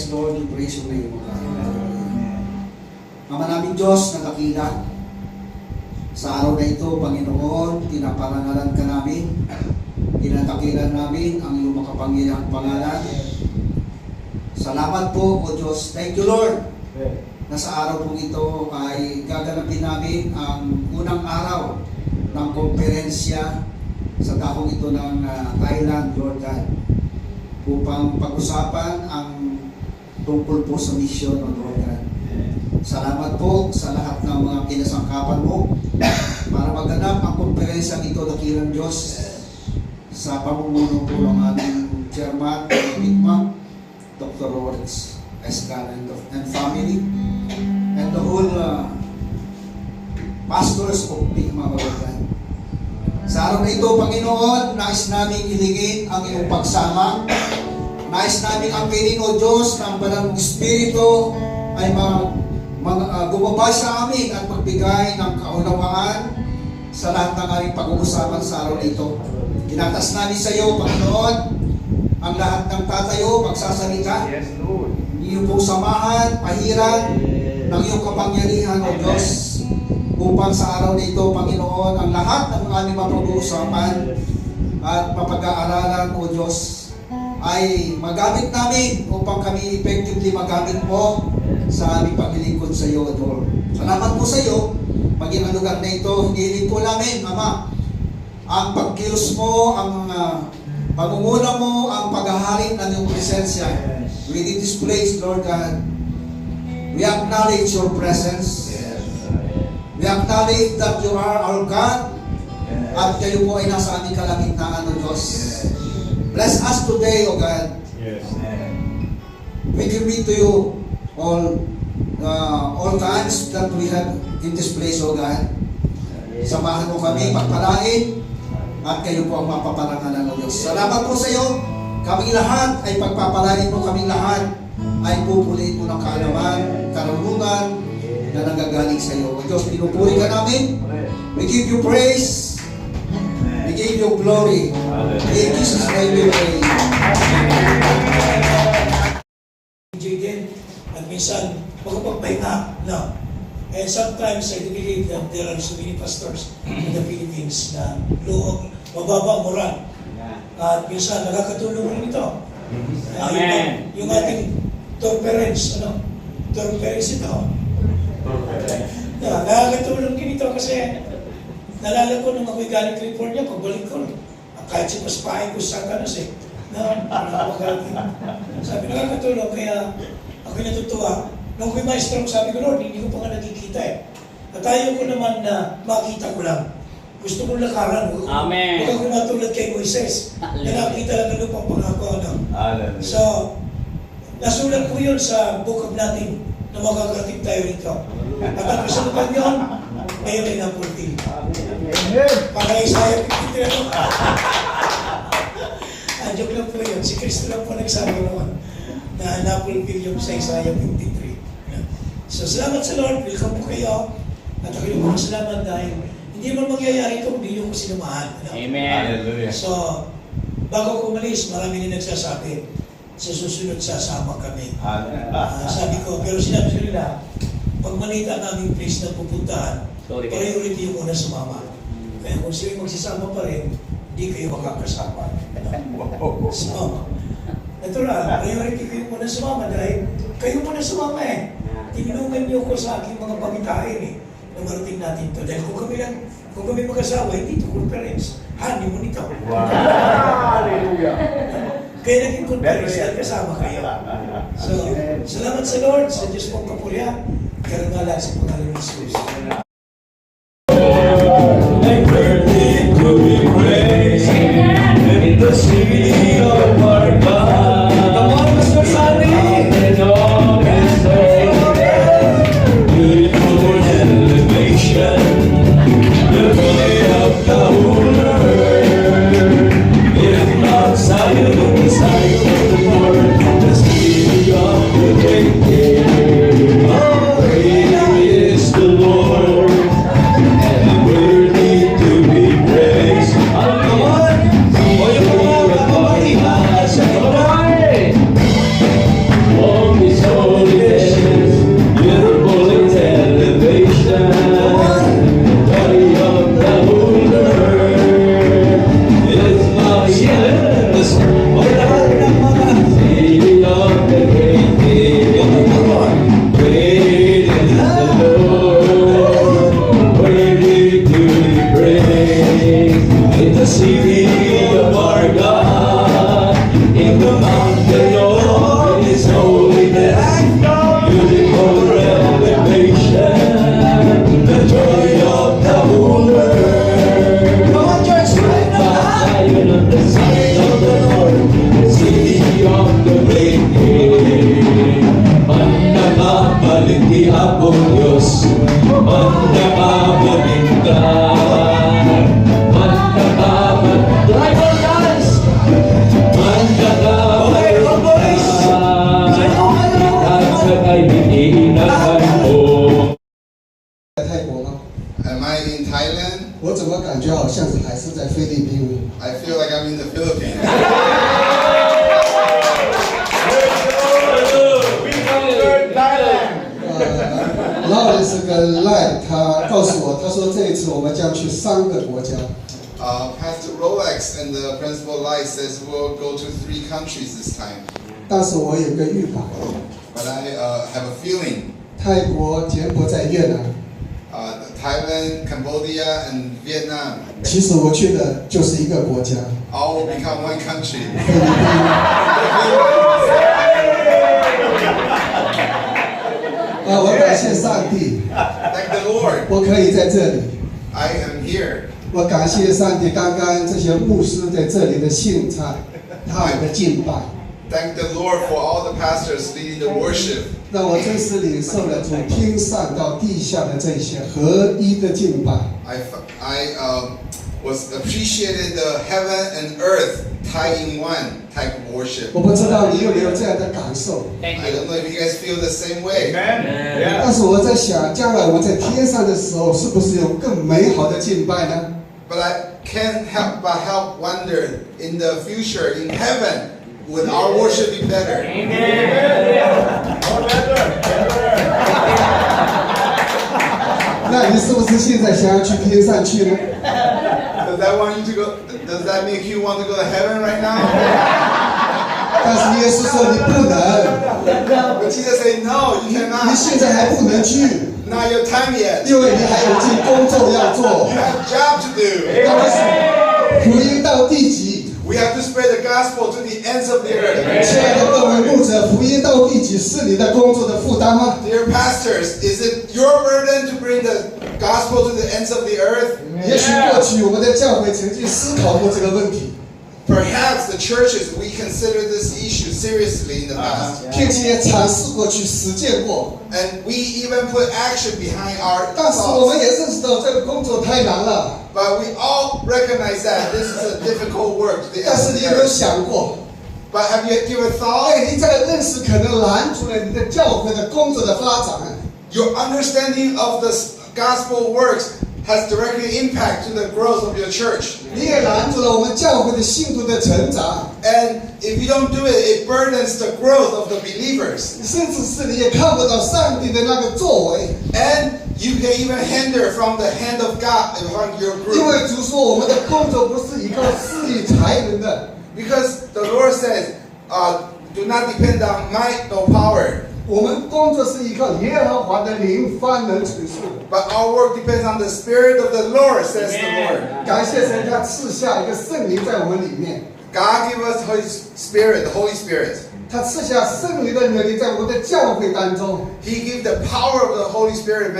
Yes, Lord, we praise your name, O God. Ama naming Diyos na dakila, sa araw na ito, Panginoon, pinaparangalan ka namin, tinatakilan namin ang iyong makapangyarihang pangalan. Salamat po, O Diyos. Thank you, Lord, na sa araw pong ito ay gaganapin namin ang unang araw ng konferensya sa dahong ito ng Thailand, Lord God, upang pag-usapan ang tungkol po sa misyon, O Lord God. Salamat po sa lahat ng mga kinasangkapan mo para maganap ang konferensya ito, dakilang Diyos, sa pamumuno po ng aming chairman, Bigman, Dr. Lawrence Escan and family, and the whole pastors of Bigman, Lord God. Sa araw na ito, Panginoon, nais namin ilingin ang iyong pagsama. Nais namin ang piling, O Diyos, ng banal mong Espiritu ay gumabay sa amin at magbigay ng kaunawaan sa lahat ng aming pag-uusapan sa araw na ito. Tinatas namin sa iyo, Panginoon, ang lahat ng tatayo, magsasalita. Yes, Lord. Iyong pong samahan, pahiran ng iyong kapangyarihan, O Diyos, upang sa araw na ito, Panginoon, ang lahat ng aming mapag-uusapan at mapag-aaralan, O Diyos, ay magamit namin upang kami effectively magamit mo sa aming paglilingkod sa iyo, Lord. Salamat po sa iyo, maging ang lugar na ito, hindi po namin, Ama, ang pagkilos mo, ang pangunguna mo, ang paghahari ng iyong presensya within this place, Lord God. We acknowledge your presence. We acknowledge that you are our God, at kayo po ay nasa aming kalagitnaan, O Diyos. Bless us today, O God. We commit to you all times that we have in this place, O God. Samahan mo kami, pagpalain, at kayo po ang mapaparangalan, O Diyos. Salamat po sa iyo. Kaming lahat ay pagpapalain mo, kaming lahat ay pupuliin mo ng kaalaman, karunungan na nanggagaling sa iyo. O Diyos, pinupuri ka namin. We give you praise. We give you glory. In Jesus' name we pray. At minsan, makapagpahinga na. And sometimes I believe that there are so many pastors in the Philippines na loob, mababa moral. At minsan, nakakatulong rin ito. Amen. Yung ating torperence, torperence ito. Nakakatulong din ito kasi nalala ko nung ako'y galing California, pagbalik ko, kahit si paspahin ko sa kanas sabi, nakakatulong, kaya ako'y natutuwa. Nung ako'y maestro, sabi ko, Lord, hindi ko pa nga nakikita eh. At ayaw ko naman na makita ko lang. Gusto kong lakaran. Amen. Huwag ako matulad kay Moises, na nakita lang ng lupang pangako. So, nasulat ko yun sa book of nothing na makakarating tayo rito. At ang kasalupan yun, ngayon ay napultil. Para Isaiah 53. Joke lang po yun. Si Kristo lang po nagsabi naman na napultil yung sa Isaiah 53. So, salamat sa Lord. Welcome po kayo. At ako yung mga salamat dahil hindi man mangyayari ito, hindi yung sinamahan. Amen. So, bago ko umalis, marami na nagsasabi, sa susunod sasama kami. Sabi ko, pero sinabi ko nila, pag malita namin place na pupuntahan, priority yung una sumama. Kaya kung sila magsasama pa rin, hindi kayo makakasama. So, natural, priority kayo muna sumama dahil kayo muna sumama eh. Tinulungan niyo ko sa aking mga pagkain eh, na marating natin ito. Dahil kung kami mag-asawa, hindi ito conference. Honeymoon ito. Hallelujah. Kaya naging conference dahil kasama kayo. So, salamat sa Lord, sa Diyos mong kapurihan. Karangalan sa pangalan ng Jesus. The city of our God, the one who's the sunny, and all is there. Beautiful elevation, the beauty of the whole earth. If not Zion, Zion of the Lord, the city of the great King. Oh, great is the Lord. ay hindi inahan mo. 在泰国吗？ Am I in Thailand? 我怎么感觉好像是还是在菲律宾？ I feel like I'm in the Philippines. Lawrence 跟赖他告诉我，他说这一次我们将去3个国家。 Pastor Rolex and the Principal Lai says we'll go to 3 countries this time. 但是我有个预感， But I have a feeling 泰国、柬埔寨、越南， Thailand, Cambodia, and Vietnam 其实我去的就是一个国家。 all will become one country. 我感谢上帝， Thank the Lord. 我可以在这里。 I am here. 我感谢上帝，刚刚这些牧师在这里的献唱，他们的敬拜， Thank the Lord for all the pastors leading the worship. 让我真实领受了从天上到地下的这些合一的敬拜。 I was appreciated the heaven and earth tied in one type of worship. 我不知道你有没有这样的感受， I don't know if you guys feel the same way. Amen. 但是我在想，将来我们在天上的时候，是不是有更美好的敬拜呢？ But I can't help but wonder in the future, in heaven, would our worship be better? 那你是不是现在想要去天上去呢？ Does that want you to go? Does that make you want to go to heaven right now? 但是耶稣说你不能， But Jesus said, no, you 你 cannot. 现在还不能去， Not your time yet. 因为你还有件工作要做。 You have a job to do. 那么是福音到地极。 We have to spread the gospel to the ends of the earth. 亲爱的各位牧者，福音到地极是你的工作的负担吗？ Dear pastors, is it your burden to bring the gospel to the ends of the earth? 也许过去我们的教会曾经思考过这个问题， Perhaps the churches, we consider this issue seriously in the past. 并且也尝试过去实践过， And we even put action behind our 但是我们 thoughts. 也认识到这个工作太难了。 But we all recognize that this is a difficult work to the 但 ends 是 of 你 the 有没有 earth. 想过， But have you given thought? 哎，你这个认识可能拦住了你的教会的工作的发展。 Your understanding of the gospel works has directly impact to the growth of your church. 你也拦住了我们教会的信徒的成长， And if you don't do it, it burdens the growth of the believers. 甚至是你也看不到上帝的那个作为， And you can even hinder from the hand of God upon your 因 group. 为主说我们的工作不是依靠势力才能的。 Because the Lord says, do not depend on might nor power, 我们工作是依靠耶和华的灵方能成事。 but our work depends on the Spirit of the Lord, says the Lord. 感谢神，他赐下一个圣灵在我们里面， God give us His Spirit, the Holy Spirit. 他赐下圣灵的能力在我们的教会当中。 He give the power of the Holy Spirit.